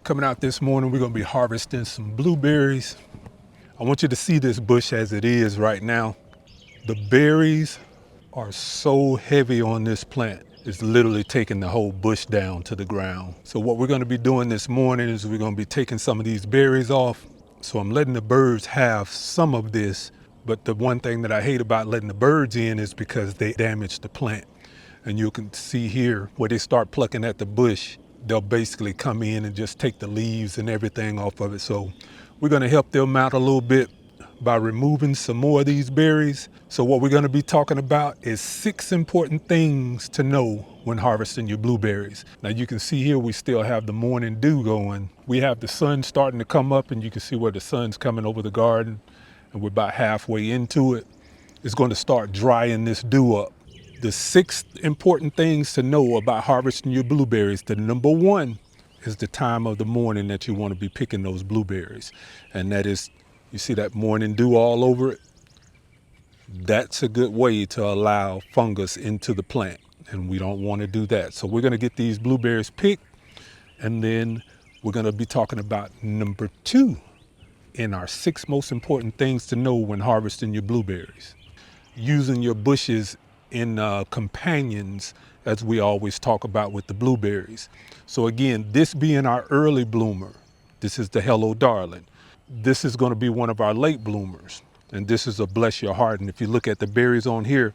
Coming out this morning, we're gonna be harvesting some blueberries. I want you to see this bush as it is right now. The berries are so heavy on this plant. It's literally taking the whole bush down to the ground. So what we're gonna be doing this morning is we're gonna be taking some of these berries off. So I'm letting the birds have some of this, but the one thing that I hate about letting the birds in is because they damage the plant. And you can see here where they start plucking at the bush, they'll basically come in and just take the leaves and everything off of it. So we're gonna help them out a little bit by removing some more of these berries. So what we're gonna be talking about is 6 important things to know when harvesting your blueberries. Now you can see here we still have the morning dew going. We have the sun starting to come up, and you can see where the sun's coming over the garden, and we're about halfway into it. It's going to start drying this dew up. The 6 important things to know about harvesting your blueberries. The number 1 is the time of the morning that you want to be picking those blueberries. And that is, you see that morning dew all over it? That's a good way to allow fungus into the plant, and we don't want to do that. So we're going to get these blueberries picked, and then we're going to be talking about number 2 in our 6 most important things to know when harvesting your blueberries. Using your bushes in companions, as we always talk about with the blueberries. So again, this being our early bloomer, this is the Hello Darling. This is going to be one of our late bloomers, and this is a Bless Your Heart. And if you look at the berries on here,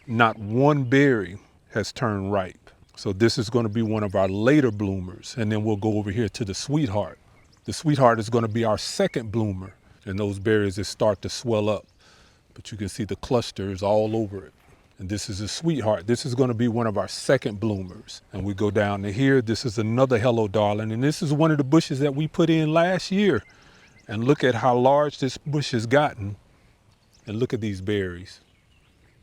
not one berry has turned ripe. So this is going to be one of our later bloomers. And then we'll go over here to the Sweetheart. The Sweetheart is going to be our second bloomer, and those berries that start to swell up. But you can see the clusters all over it. And this is a Sweetheart. This is going to be one of our second bloomers. And we go down to here. This is another Hello Darling. And this is one of the bushes that we put in last year. And look at how large this bush has gotten. And look at these berries.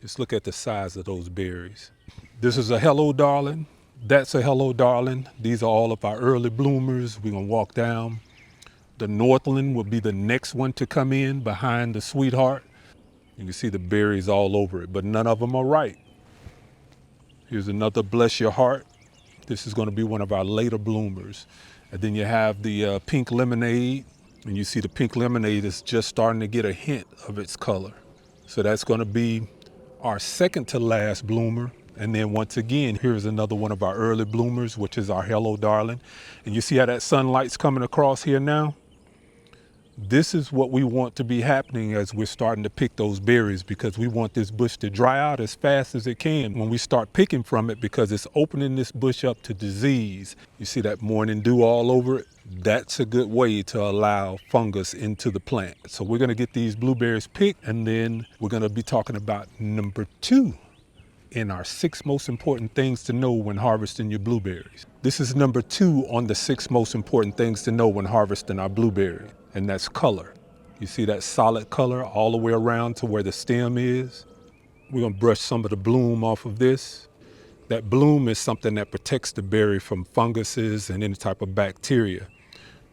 Just look at the size of those berries. This is a Hello Darling. That's a Hello Darling. These are all of our early bloomers. We're going to walk down. The Northland will be the next one to come in behind the Sweetheart. You can see the berries all over it, but none of them are ripe. Here's another Bless Your Heart. This is going to be one of our later bloomers. And then you have the pink lemonade, and you see the pink lemonade is just starting to get a hint of its color. So that's going to be our second to last bloomer. And then once again, here's another one of our early bloomers, which is our Hello Darling. And you see how that sunlight's coming across here now? This is what we want to be happening as we're starting to pick those berries, because we want this bush to dry out as fast as it can when we start picking from it, because it's opening this bush up to disease. You see that morning dew all over it? That's a good way to allow fungus into the plant. So we're going to get these blueberries picked, and then we're going to be talking about number 2 in our 6 most important things to know when harvesting your blueberries. This is number 2 on the 6 most important things to know when harvesting our blueberry. And that's color. You see that solid color all the way around to where the stem is? We're gonna brush some of the bloom off of this. That bloom is something that protects the berry from funguses and any type of bacteria.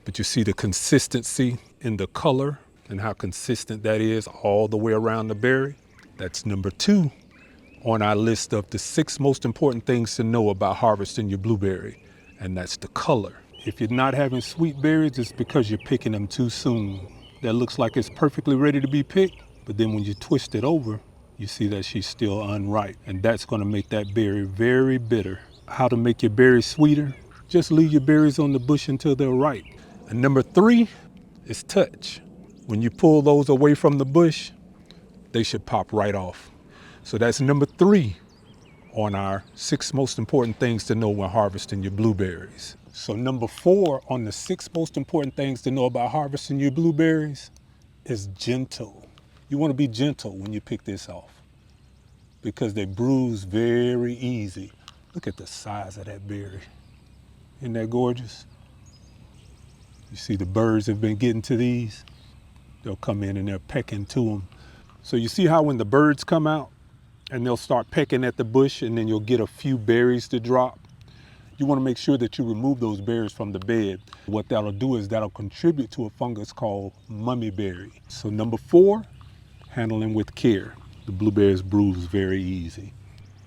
But you see the consistency in the color and how consistent that is all the way around the berry. That's number 2 on our list of the 6 most important things to know about harvesting your blueberry, and that's the color. If you're not having sweet berries, it's because you're picking them too soon. That looks like it's perfectly ready to be picked, but then when you twist it over, you see that she's still unripe, and that's going to make that berry very bitter. How to make your berries sweeter? Just leave your berries on the bush until they're ripe. And number 3 is touch. When you pull those away from the bush, they should pop right off. So that's number 3 on our 6 most important things to know when harvesting your blueberries. So number 4 on the 6 most important things to know about harvesting your blueberries is gentle. You want to be gentle when you pick this off, because they bruise very easy. Look at the size of that berry. Isn't that gorgeous? You see the birds have been getting to these. They'll come in and they're pecking to them. So you see how when the birds come out and they'll start pecking at the bush, and then you'll get a few berries to drop. You want to make sure that you remove those berries from the bed. What that'll do is that'll contribute to a fungus called mummyberry. So number 4, handling with care. The blueberries bruise very easy.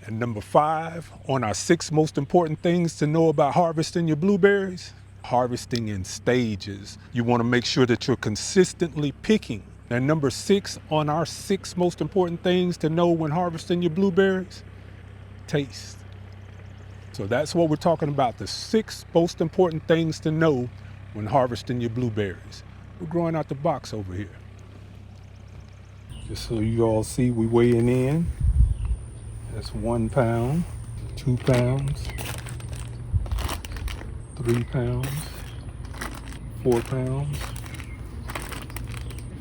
And number 5 on our 6 most important things to know about harvesting your blueberries, Harvesting in stages. You want to make sure that you're consistently picking. And number 6 on our 6 most important things to know when harvesting your blueberries, taste. So that's what we're talking about, the 6 most important things to know when harvesting your blueberries. We're growing out the box over here. Just so you all see, we weighing in. That's 1 pound, 2 pounds, 3 pounds, 4 pounds,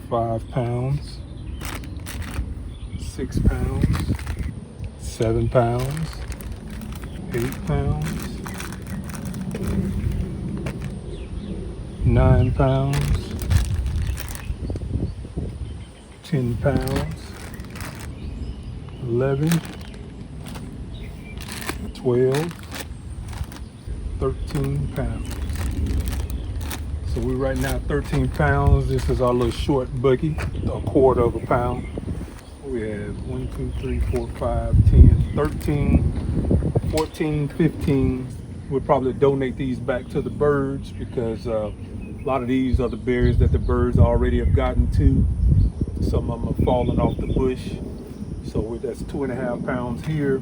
5 pounds, 6 pounds, 7 pounds, 8 pounds, 9 pounds, 10 pounds, 11, 12, 13 pounds. So we're right now 13 pounds. This is our little short buggy, 1/4 of a pound. We have 1, 2, 3, 4, 5, 10, 13, 14, 15. We'll probably donate these back to the birds because a lot of these are the berries that the birds already have gotten to. Some of them are falling off the bush. So that's 2.5 pounds here.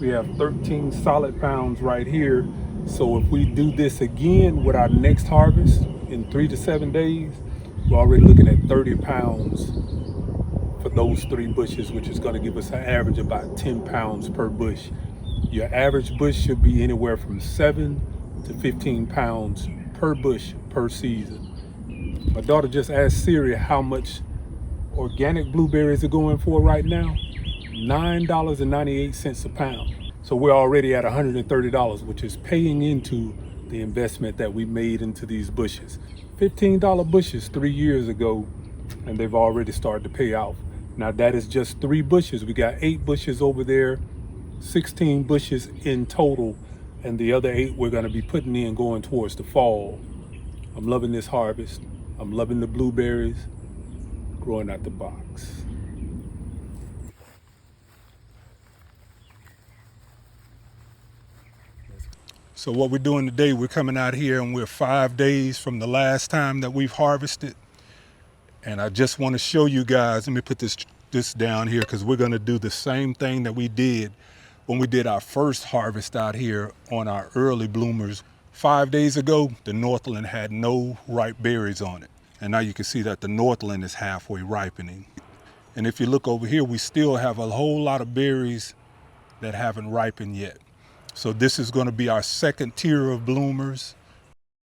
We have 13 solid pounds right here. So if we do this again with our next harvest in 3 to 7 days, we're already looking at 30 pounds for those 3 bushes, which is going to give us an average of about 10 pounds per bush. Your average bush should be anywhere from 7 to 15 pounds per bush per season. My daughter just asked Siri how much organic blueberries are going for right now. $9.98 a pound. So we're already at $130, which is paying into the investment that we made into these bushes. $15 bushes 3 years ago, and they've already started to pay out. Now that is just 3 bushes. We got 8 bushes over there, 16 bushes in total, and the other 8 we're gonna be putting in going towards the fall. I'm loving this harvest. I'm loving the blueberries growing out the box. So what we're doing today, we're coming out here and we're 5 days from the last time that we've harvested. And I just want to show you guys, let me put this down here because we're going to do the same thing that we did when we did our first harvest out here on our early bloomers. 5 days ago, the Northland had no ripe berries on it. And now you can see that the Northland is halfway ripening. And if you look over here, we still have a whole lot of berries that haven't ripened yet. So this is going to be our second tier of bloomers.